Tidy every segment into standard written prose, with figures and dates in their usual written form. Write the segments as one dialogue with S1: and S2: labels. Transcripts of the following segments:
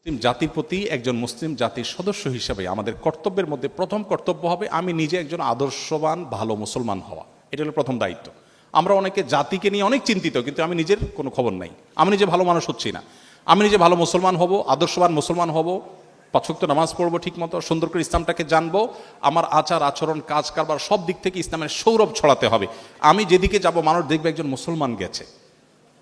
S1: মুসলিম জাতির প্রতি একজন মুসলিম জাতির সদস্য হিসেবে আমাদের কর্তব্যের মধ্যে প্রথম কর্তব্য হবে আমি নিজে একজন আদর্শবান ভালো মুসলমান হওয়া। এটা হলো প্রথম দায়িত্ব। আমরা অনেকে জাতিকে নিয়ে অনেক চিন্তিত, কিন্তু আমি নিজের কোনো খবর নাই, আমি নিজে ভালো মানুষ হচ্ছি না। আমি নিজে ভালো মুসলমান হব, আদর্শবান মুসলমান হব, 5 ওয়াক্ত নামাজ পড়বো ঠিক মতো, সুন্দর করে ইসলামটাকে জানবো, আমার আচার আচরণ কাজ কারবার সব দিক থেকে ইসলামের সৌরভ ছড়াতে হবে। আমি যেদিকে যাব মানুষ দেখবে একজন মুসলমান গেছে।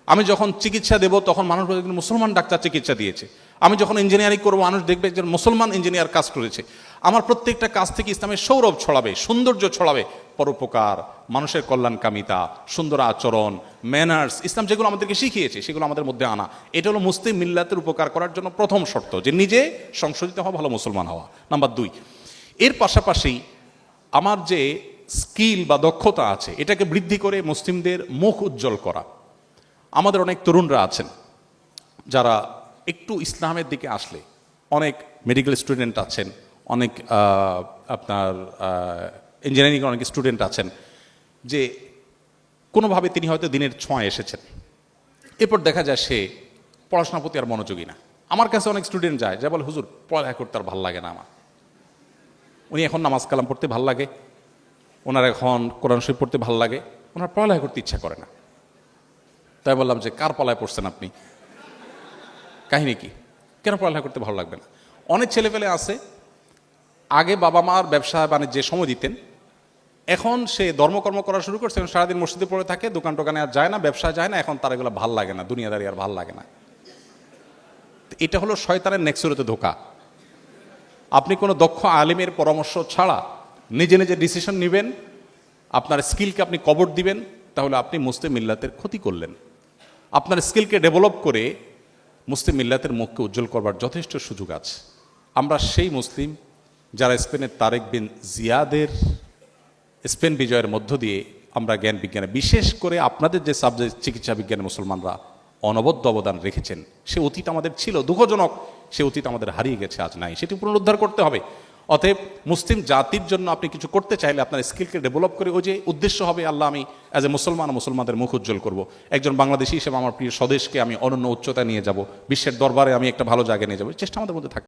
S1: আমি যখন চিকিৎসা দেব তখন মানুষ একজন মুসলমান ডাক্তার চিকিৎসা দিয়েছে। আমি যখন ইঞ্জিনিয়ারিং করবো মানুষ দেখবে একজন মুসলমান ইঞ্জিনিয়ার কাজ করেছে। আমার প্রত্যেকটা কাজ থেকে ইসলামের সৌরভ ছড়াবে, সৌন্দর্য ছড়াবে, পরোপকার, মানুষের কল্যাণকামিতা, সুন্দর আচরণ, ম্যানার্স, ইসলাম যেগুলো আমাদেরকে শিখিয়েছে সেগুলো আমাদের মধ্যে আনা। এটা হলো মুসলিম মিল্লাতের উপকার করার জন্য প্রথম শর্ত, যে নিজে সংশোধিত হওয়া, ভালো মুসলমান হওয়া। নাম্বার 2, এর পাশাপাশি আমার যে স্কিল বা দক্ষতা আছে এটাকে বৃদ্ধি করে মুসলিমদের মুখ উজ্জ্বল করা। আমাদের অনেক তরুণরা আছেন যারা একটু ইসলামের দিকে আসলে, অনেক মেডিকেল স্টুডেন্ট আছেন, অনেক আপনার ইঞ্জিনিয়ারিং অনেক স্টুডেন্ট আছেন, যে কোনোভাবে তিনি হয়তো দিনের ছোঁয়ায় এসেছেন, এরপর দেখা যায় সে পড়াশোনার প্রতি আর মনোযোগী না। আমার কাছে অনেক স্টুডেন্ট যায় যা বলে, হুজুর পড়ালেখা করতে আর ভালো লাগে না আমার। উনি এখন নামাজ কালাম পড়তে ভাল লাগে, ওনার এখন কোরআন শরীফ পড়তে ভাল লাগে, ওনার পড়ালেখা করতে ইচ্ছা করে না। তাই বললাম যে কার পলায় পড়ছেন আপনি, কাহিনী কি, কেন পড়ালেখা করতে ভালো লাগবে না? অনেক ছেলেপেলে আছে আগে বাবা মার ব্যবসা বাণিজ্যে সময় দিতেন, এখন সে ধর্মকর্ম করা শুরু করছে, এখন সারাদিন মসজিদে পড়ে থাকে, দোকান টোকানে আর যায় না, ব্যবসায় যায় না, এখন তার এগুলো ভাল লাগে না, দুনিয়াদারি আর ভাল লাগে না। এটা হলো শয়তানের নেক্সুরতে ধোকা। আপনি কোনো দক্ষ আলিমের পরামর্শ ছাড়া নিজে নিজে ডিসিশন নেবেন, আপনার স্কিলকে আপনি কবর দিবেন, তাহলে আপনি মুসলিম মিল্লাতের ক্ষতি করলেন। আপনার স্কিলকে ডেভেলপ করে মুসলিম মিল্লাতের মুখকে উজ্জ্বল করবার যথেষ্ট সুযোগ আছে। আমরা সেই মুসলিম যারা স্পেনের তারেক বিন জিয়াদের স্পেন বিজয়ের মধ্য দিয়ে আমরা জ্ঞান বিজ্ঞানে, বিশেষ করে আপনাদের যে সাবজেক্ট চিকিৎসা বিজ্ঞানে মুসলমানরা অনবদ্য অবদান রেখেছেন, সে অতীত আমাদের ছিল, দুঃখজনক সে অতীত আমাদের হারিয়ে গেছে, আজ নাই, সেটি পুনরুদ্ধার করতে হবে। অতএব মুসলিম জাতির জন্য আপনি কিছু করতে চাইলে আপনার স্কিলকে ডেভেলপ করে, ওই যে উদ্দেশ্য হবে আল্লাহ আমি অ্যাজ এ মুসলমান মুসলমানদের মুখ উজ্জ্বল করব, একজন বাংলাদেশি হিসেবে আমার প্রিয় স্বদেশকে আমি অনন্য উচ্চতায় নিয়ে যাব, বিশ্বের দরবারে আমি একটা ভালো জায়গায় নিয়ে যাবো, চেষ্টা আমাদের মধ্যে থাকে।